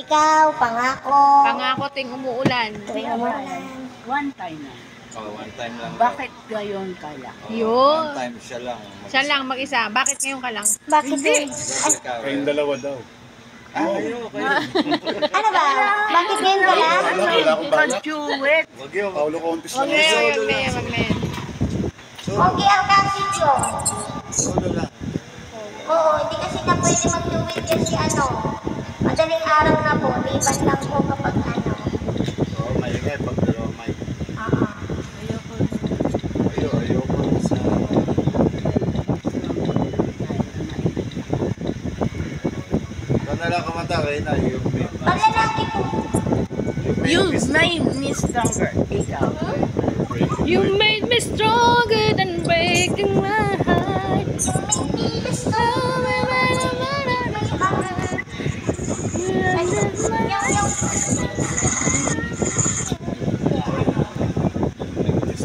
Ikaw, pangako. Pangako ting umuulan. Tuwing umuulan. One time lang. Oh, one time lang. Bakit gayon kaya? Yun. One time siya lang. Siya lang mag-isa. Bakit ngayon ka lang? Bakit Hindi. Kayong dalawa daw. Kayo. Ano ba? Bakit ngayon ka lang? Wala akong balak. Conchuet. Wag yun. Paulo Contis Huwag lang. na yan, huwag na yan, huwag na yan. Pogi ang kasityo. Solo lang. Oo, hindi kasi na pwede mag-tuwid kasi ano. Madaling araw na po, liban lang po kapag ano. Oo, maingay pag dalawa may. Oo. Ayoko sa... Ikaw na lang kumanta kayo na yung may... Pag lalaki po, You made me stronger. Ikaw. You made me stronger than breaking my heart.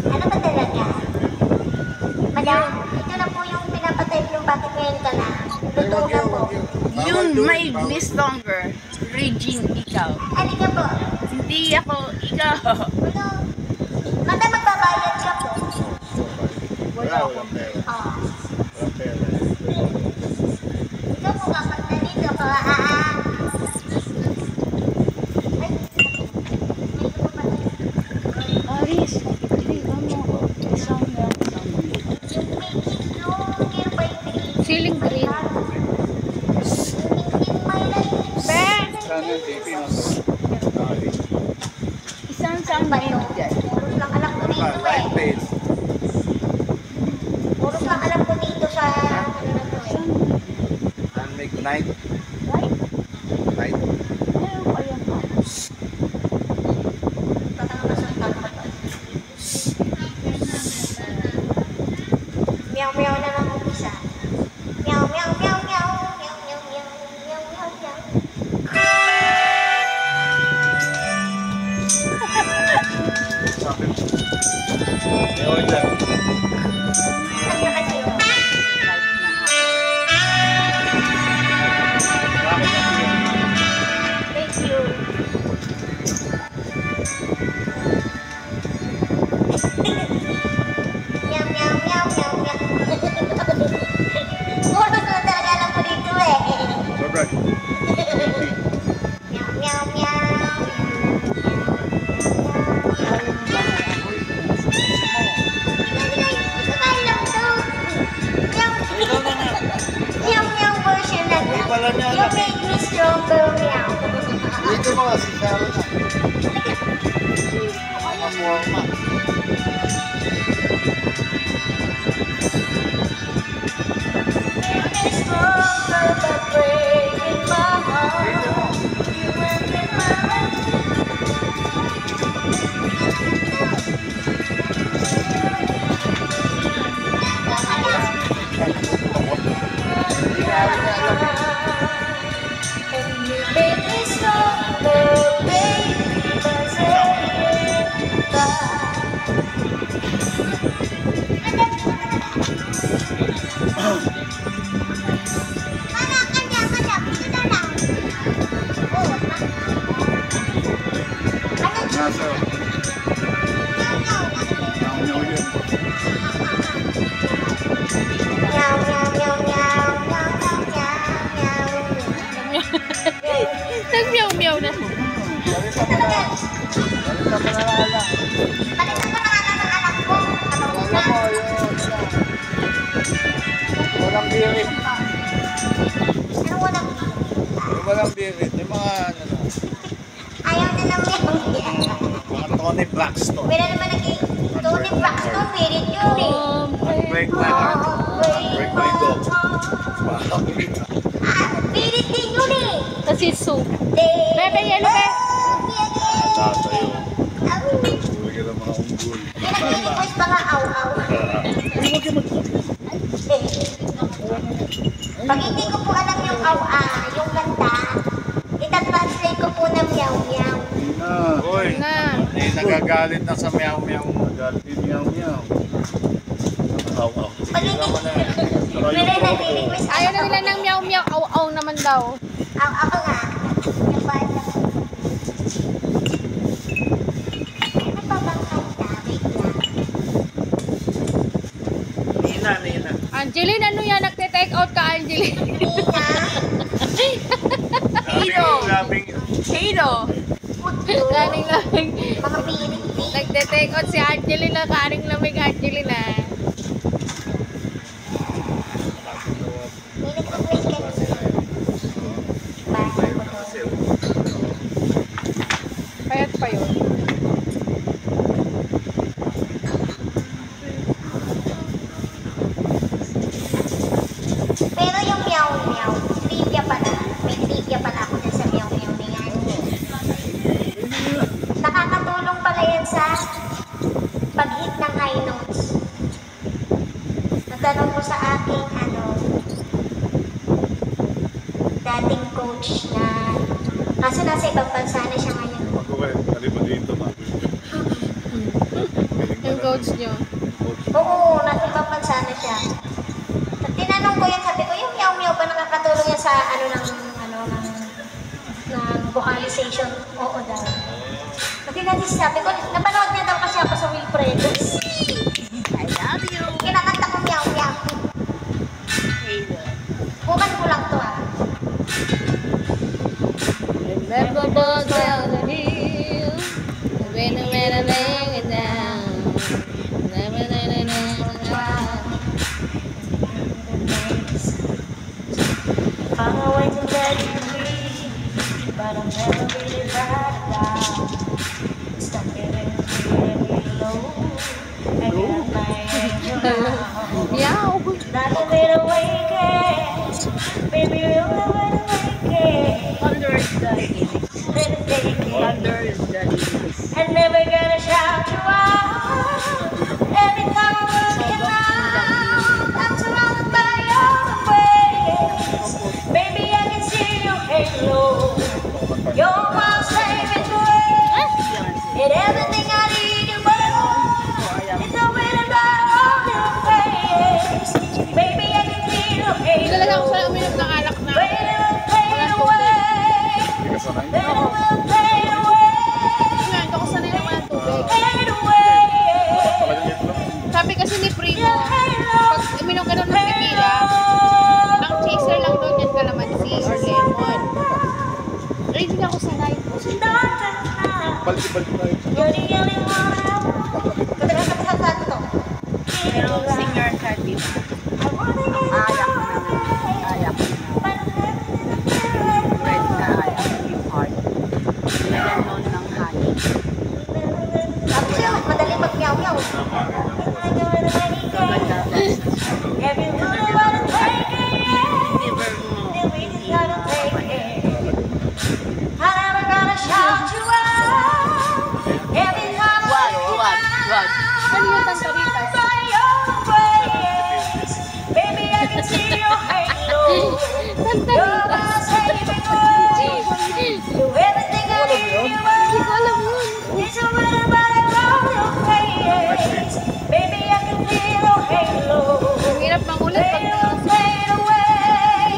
ano ba talaga? Madam, ito na po yung pinapatay yung bakit ngayon ka na. Totoo na po. You made me stronger. Regine, ikaw. Halika po. Hindi ako, ikaw. Ano? Madam, magbabayad ka po. Walang pera. Oo. Walang pera. Ikaw po kapag nandito ka, Ay, may ito po ba? Aris, hindi ka mo. Isang lang. Yung making longer baby. Ceiling green. In my life. Sana yung TV na Isang sambahin dyan. Puro lang alam ko dito Light eh. base. Puro lang alam ko dito sa ano na to eh. And make night. Right? Night. Meron pa yan pa. Meow meow na lang umpisa. Meow meow meow meow meow meow meow meow meow meow. May order. Ano kasi yun? Thank you. Meow meow meow meow meow. Puro na talaga alam ko dito eh. Sobra. Meow meow meow. Meow meow version na Hindi pala niya You alam. make me stronger, meow. Dito mo kasi siya na. Makuha ko ma. Make me stronger by breaking my heart. You and me, my And you make me stronger, baby, by saying bye. Nasa. Naunyaw yun. Meow, meow, meow, meow, meow, meow, meow, meow. Nag-meow-meow na. Balita mo na. Balita mo na lang. Balikan ko na nga ng anak ko. Alam mo, yun. Walang birit. Ano walang Walang birit. Yung mga ano na. ayaw na ng meow. Mga Tony Braxton. Wala naman naging Tony Braxton, pirit yun eh. Break my heart. Break my dog. Pirit din yun eh. Kasi soup. De- Bebe, yelo, be. Tata yun. Au. Huwag ka ng mga unggul. Yan ang nag-request pa nga aw-aw. Pag hindi ko po alam yung yung ganda, itatranslate ko po ng meow-meow. Uy, Na. nagagalit na sa meow-meow. Nagalit yung meow-meow. Aw-aw. Pag hindi, wala nag-request Ayaw na nila ng meow-meow. Aw-aw naman daw. Ako nga. Yung bata. Angeline, ano yan? Nagte-take out ka, Angeline. Sino? Kaning lamig. Mga pinig. Nagte-take out si Angeline na kaning lamig, Angeline ah. May nag-request kanina. Basa ko doon. Payat pa yun. Pero yung meow meow, trivia pala. May trivia pala ako dyan sa meow meow na yan. Nakakatulong pala yan sa pag-hit ng high notes. Natanong ko sa aking dating coach na kasi nasa ibang bansa na siya ngayon. Kaliba dito, ma. Yung coach nyo. Oo, nasa ibang bansa na siya. At tinanong ko yan, sabi ko, yung meow meow ba nakakatulong yan sa ng vocalization? Oo daw. Kasi natin sabi ko, napanood niya daw kasi ako sa Wilfredo's. I love you. Kinakanta ko meow meow. Halo. Bukan ko lang to ah. Remember both down the hill. When I lay it down. Never, never, never. Far away to let you be, but I'm never really that down. Stuck in it, really low. I got my angel now. Meow. Not a little awaken, baby, you're a little awaken. Thunder is daddy. Little taken, Thunder is daddy. I'm never gonna shout you out. Every time I'm looking out, I'm surrounded by your embrace. Baby, I can see your halo. You're my saving grace. And everything I need you more. It's the wind around your face. Baby, I can see your Talaga ako halo. sa uminom ng alak na. Rain will fade away. Hindi ka sanay. Rain will fade away. Nga, ito ko sanay naman ang tubig. Fade away. Maliliit lang. Sabi kasi ni Primo, Your halo. pag uminom ka doon ng tequila, ang chaser lang doon yan kalamansi or lemon. Ay, hindi ako sanay. Balik-balik tayo. You're the only one I want. Katagal to. Pero singer ka, di ba? I wanna get Ayak na. Ayak na. Red na ayak yung heart. Meron nun ng honey. Sabi siya, madali mag-meow-meow. Everyone wanna take it. Never mo. Then we just gotta take it. I never gonna shout you out. Every time I Wag, look wag, wag. Ano yung tantarita? by your ways. Baby, I can see your halo. You're my saving grace. Do everything I need you Hindi ko alam yun. It's a winner by around your face. Baby, I can feel your halo. Ang hirap mangulat pag Fade will fade away.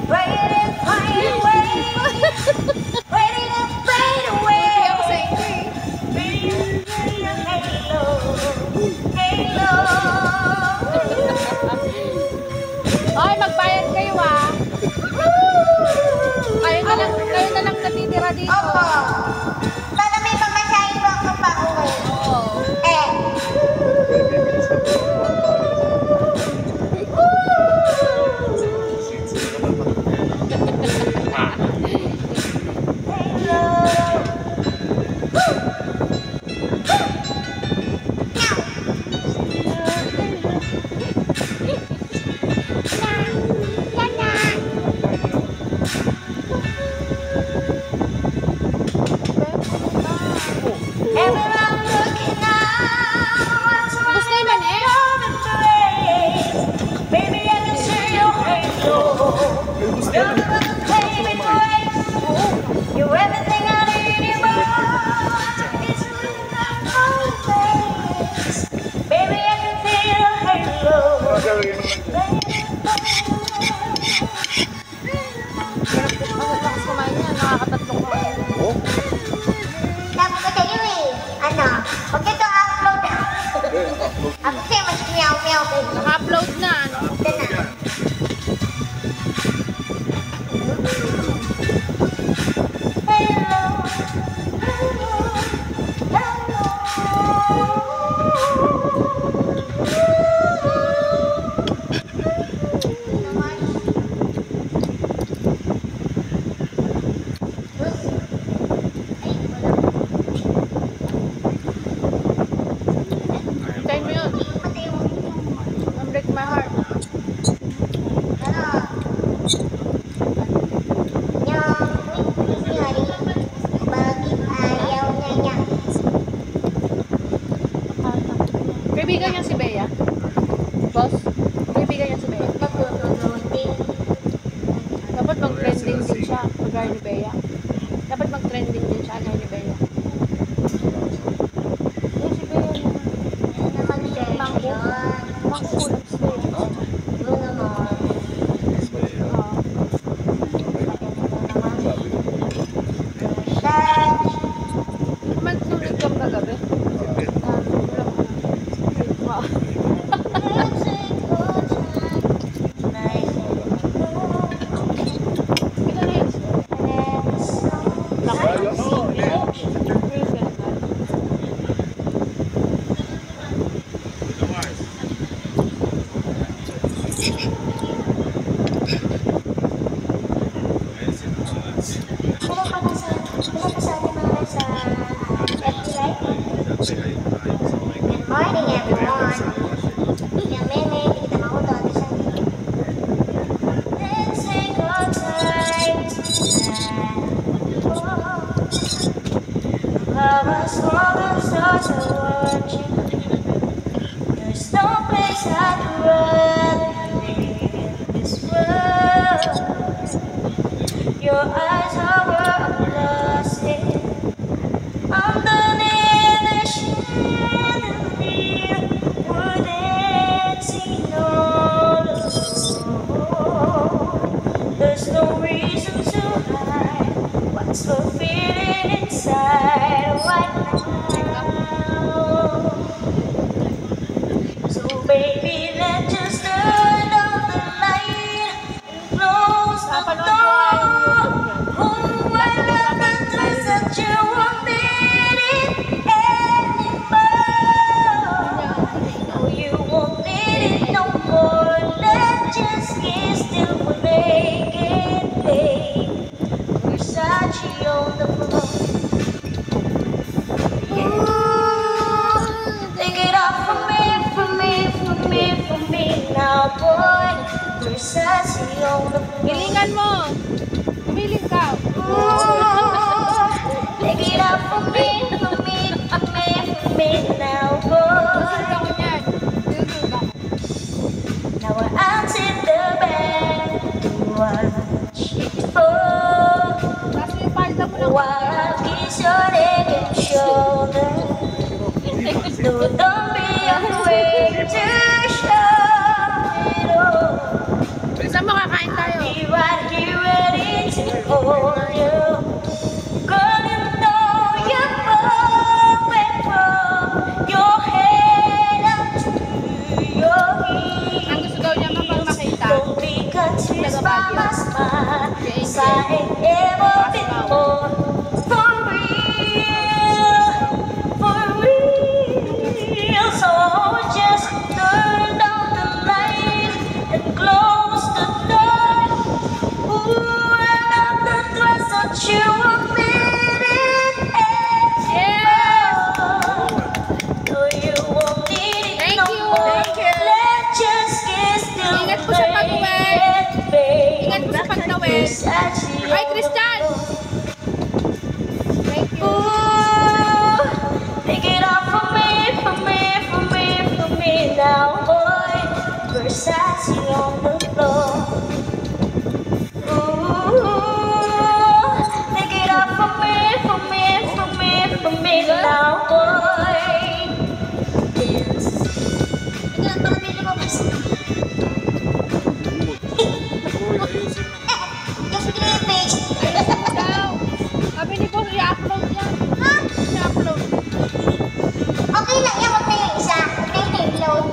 Fade and fade away. Fade and fade away. hindi ako sa inyo eh. Baby, I can feel your halo. Halo. Ay, magbayad kayo ah. Kayo na lang natitira dito. Opo. Sana may pamasahin po ako pa uwi. Oo. Eh. Everywhere I'm looking now, I'm Gusto yung mani? Baby, I can see your halo. You're the saving grace. You're everything I need you more. It's really not my face. Baby, I can feel your halo. Ang lakas kumain niya. Nakakatatlong kumain. mag-trending din sa ano ni Bea. Yung si Bea naman. Ano naman siya yun? Mangkulap siya. Yun naman. Kumansulit kang kagabi. Good morning, everyone. Yung meme, kita makutot. Let's take our time our smaller stars are watching. There's no place I'd rather in this world. Your eyes are where I'm lost in. Underneath the chandelier, we're dancing all alone. There's no reason to hide what's we're feeling inside right now. So baby, let's just turn on the light and close the door. Oh, I love the things that you won't need it anymore. No, you won't need it no more. Let's just kiss till we're naked, babe. Versace on the floor. Ooh, take it off from me, from me, from me, from me now, boy. Versace on the floor. Gilingan mo! Gumiling ka! Take it up for me, for me, for me, for me now, boy. Ako niyan. Dudog ako. Now we're out in the bed to watch it fall. Kasi yung palda mo lang. While I kiss your neck and shoulder. No, don't be afraid to show it all. Saan makakain tayo? Be right here ready to hold you. Girl, you know you're moving from your head up to your feet. Ang gusto daw niya pag makita. Don't be confused by my smile, 'cause I ain't ever been more for real, for real. So just turn down the light and close the door. Ooh, I love the dress that you are fitting anymore. No, you won't need it Thank no you. more. Thank you. Let's just kiss till Ingat po sa pag-uwi. Ingat po sa pag-uwi. Ay, Christian! Thank you. Ooh, take it off for me, for me, for me, for me now, boy. Versace on the floor. Ooh, take it off for me, for me, for me, for me now, boy. Yes. Ito lang pala bili mo, boss. Just give me a page. Daw. Sabi ni Boss, i-upload yan. Ha? I-upload. Okay lang yan, wag na yung isa. Wag na yung load.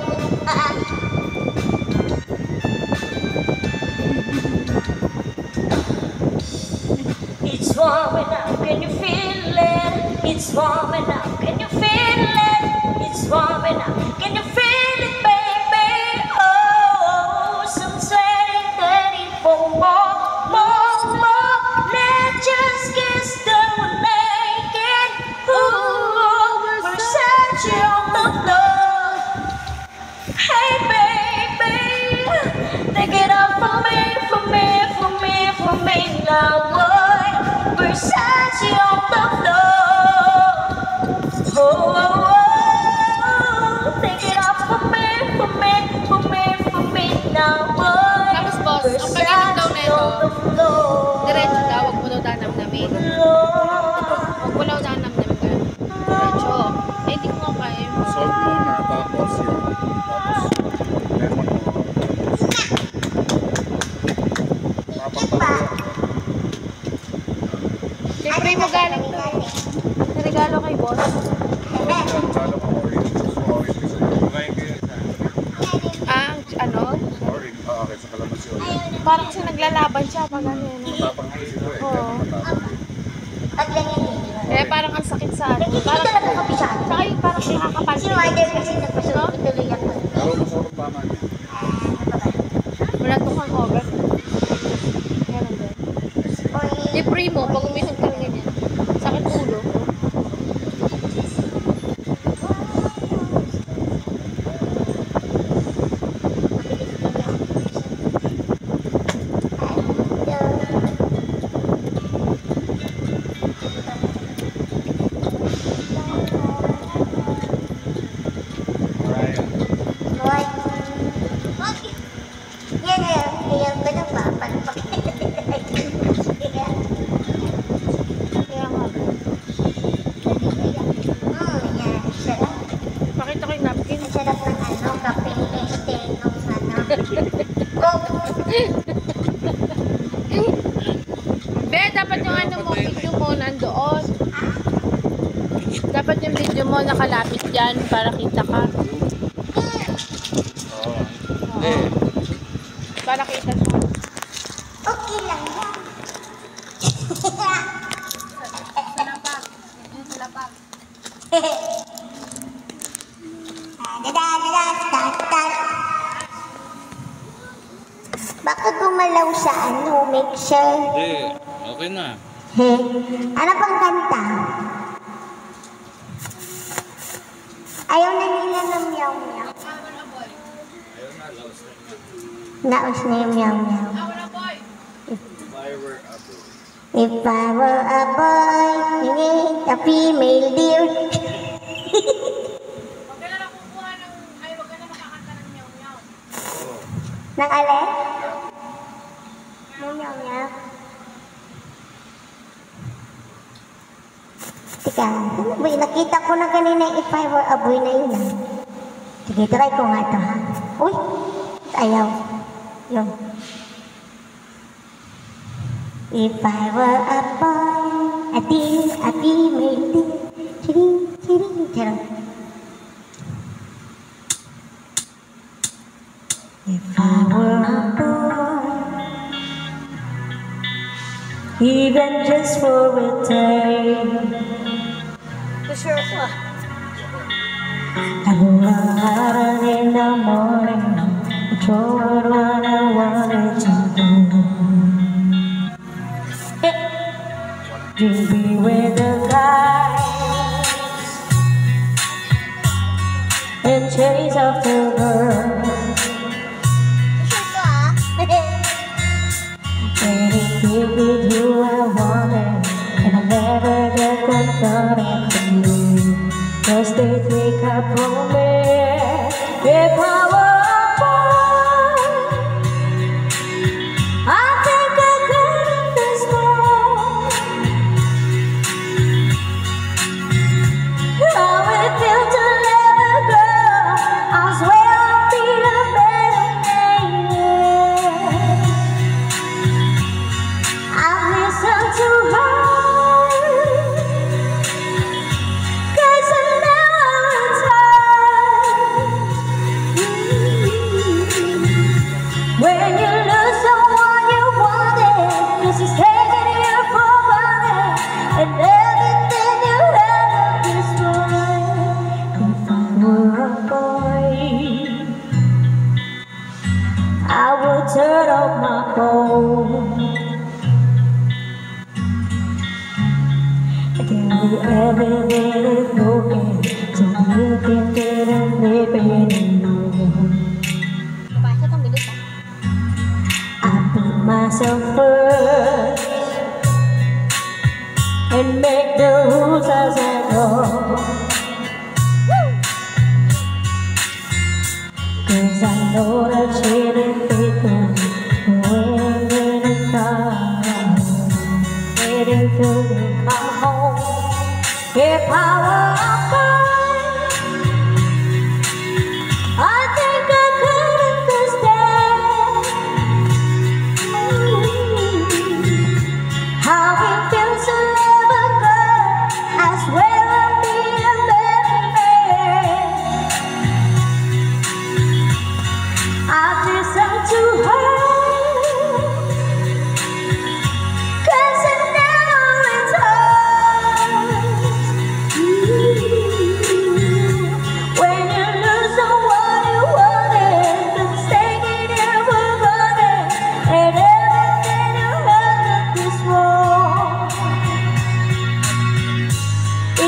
It's warm enough, can you feel it? It's warm enough, can you feel it? It's warm enough, can you feel it, baby? Oh, some sweating, dirty for more. Let's just kiss till we're naked. Ooh, Versace on the floor. Hey, baby, take it off for me, for me, for me, for me now, boy. Versace on the floor. Oh, oh, oh, take Hindi ko kaya mo. Salt muna, tapos yan. Tapos lemon mo. Tapos Siyempre mo galing to. Regalo kay boss. Lalo ka orange. Orange kasi kumain kayo. Ah, ano? Orange. Okay, sa kalamansi orange. Parang kasi naglalaban siya pag ano yun. Matapang kasi ito eh. Oo. Pag ganyan yun. Kaya parang ang sakit sa ano. Hindi Parang talaga kabisado. Tsaka yung parang nakakapal. Si Ryder kasi nagpasuot tuloy ako. Pero masarap tama niya. Wala to kang over. Meron ba? Di primo, pag umihag ka ganyan. Sakit ulo. Kaya nga. Pakita ko yung napkin. Be, dapat yung ano mo, video mo nandoon. Dapat yung video mo nakalapit dyan para kita ka. Oo. Oo. Para kita siya. Okay lang yan. Baka gumalaw sa ano, mixer. Hindi, okay na. Ano pang kanta? Ayaw na nila ng meow-meow. Naos na yung meow-meow. If I were a boy, a female deer. Nang alin? Meow-meow. Teka, ano ba yun? Nakita ko na kanina yung if I were a boy na yun. Sige, try ko nga ito ha. Uy, ayaw. Yung. If I were a boy, a female deer. Chiring, chiring, chiring. If I were a boy, even just for a day, sure po. I would run in the morning, control what I wanted to do. Dream be with the guys and chase after girls. And if you with you I wanted, and I never get confronted from you. Cause they think I promise if I were a boy, I think I could understand how it feels to let a girl. I swear I'll be a better man. I've listened to her. When you lose someone you wanted, this is taking you for granted, and everything you ever destroyed. If I were a boy, I would turn off my phone. Again, everything is broken, so you can get a living alone. I put myself first and make the rules as I go. Cause I know that she didn't fit me when in the car, waiting till you come home. If I were a boy,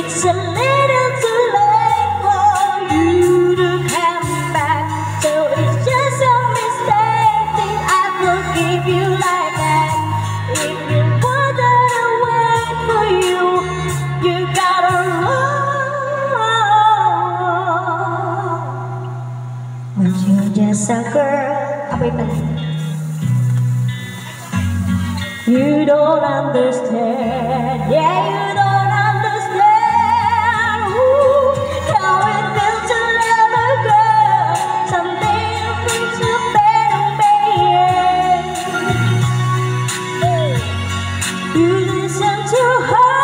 It's a little too late for you to come back. So it's just a mistake that I forgive you like that. If you wanted to wait for you, you gotta run. But you're just a girl. Abay pala. You don't understand, yeah, you don't understand how it feels to love a girl. Someday you'll think you're better, baby. You listen to her,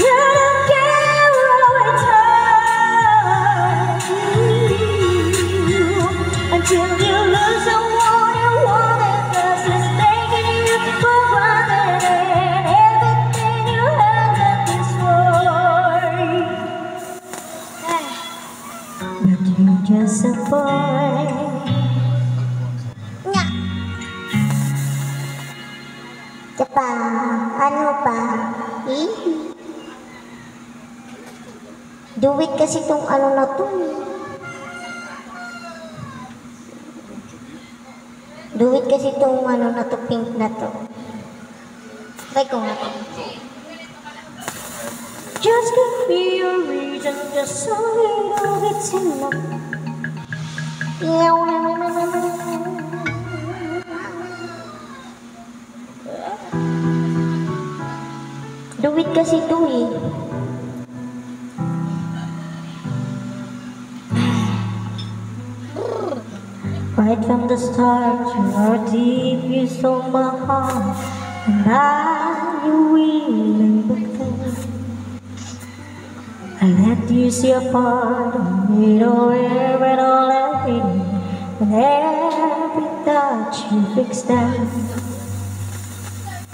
you don't care what's hurt until you lose the one. Just a boy. Nga. Diba? Ano pa? Do it kasi tong ano na to. Do it kasi tong ano na to, pink na to. Try ko nga to. Just give me a reason, just a little bit's enough. Do it kasi to eh. Right from the start, you are deep, you stole my heart, and you will become. I let you see a part of me, don't wear it all every day. And every touch you fix them.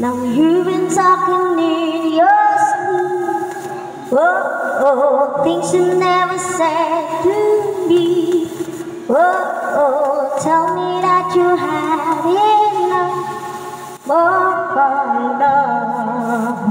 Now you've been talking in your sleep. Oh, things you never said to me. Oh, tell me that you had enough. More love.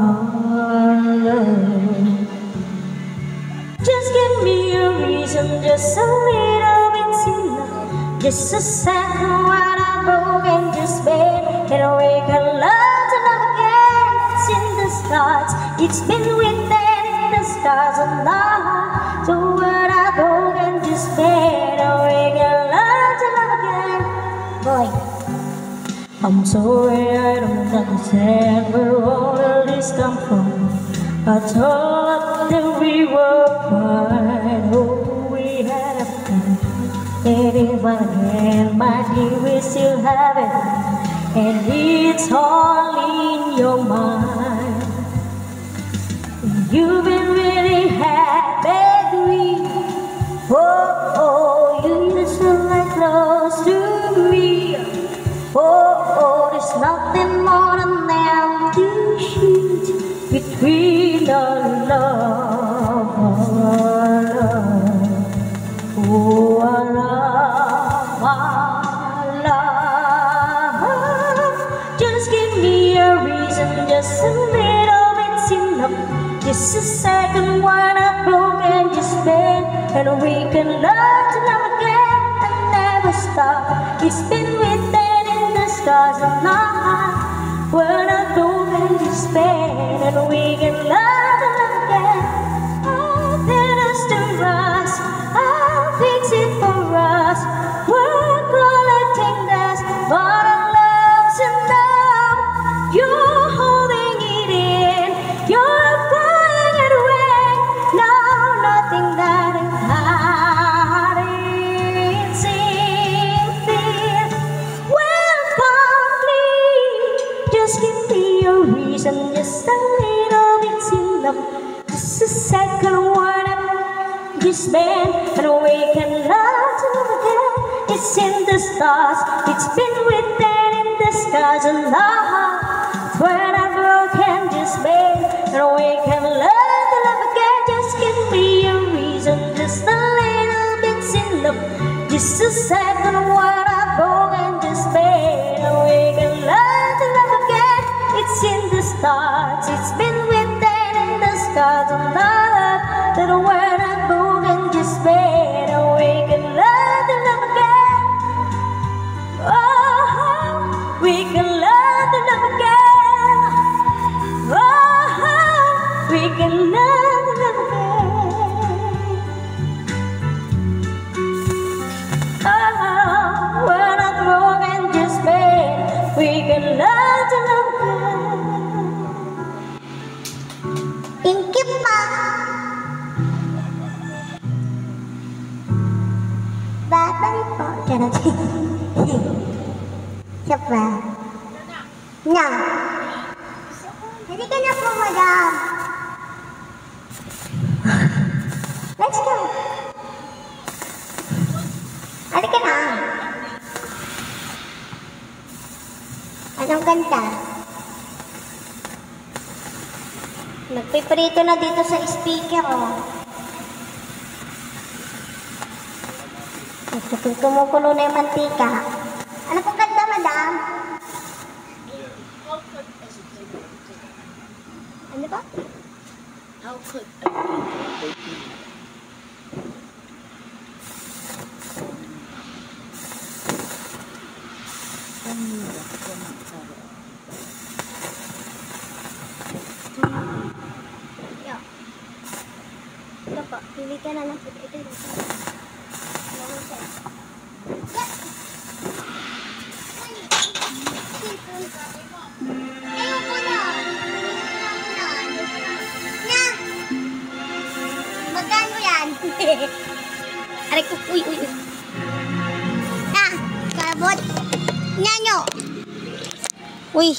Just give me a reason, just a little bit's enough. Just a second when I'm broken, just bend and we can learn to love again. It's in the stars, it's been written in the stars of my heart. So when I'm broken, just bend and we can learn to love again. Boy, I'm sorry I don't understand where all of this come from. I thought that we were fine, oh, we had a plan. It is one again, my dear, we still have it, and it's all in your mind. You've been really happy, oh, you used to like close to me. Oh, there's nothing more than empty sheets between our love, oh, our love. Just give me a reason, just a little bit's enough. Just a second when I'm broken, just bend and we can learn to love again and never stop. It's been written in the stars of my heart. When I'm broken, just bend and we can learn to love again. Oh, let us to us, I'll fix it for us. We're collecting dust, but our love's enough. You're holding it in, you're crying it away. Now nothing that is hiding seems thin. We're complete. Just give me a reason, just a little bit's enough. Just a second when I'm just bend and we can love to love again. It's in the stars, it's been written in the stars and the heart. When I'm broken, just bend and we can learn to love again. Just give me a reason, just a little bit's enough. Just a second when I'm broken, just bend and we can learn to love again. It's in the stars. It's been written in the stars of love that we're not moving, just made we can love and love again. Oh, we can love and love again. Oh, we can love and love again. Oh, we're not broken, just made we can love and love again. Thank you, Pa. Bye-bye po. Ganun. Siya pa. Na. Hindi ka na po, madam. Let's go. Halika na. Anong kanta? Nagpiprito na dito sa speaker, oh. Kumukulo na yung mantika. Ano pong kanta, madam? Ano ba? How could I be? Yo. Ito po, pili ka na lang po. Ito yung magkano yan? Aray ko, uy. Kabot. Nyanyo. Uy.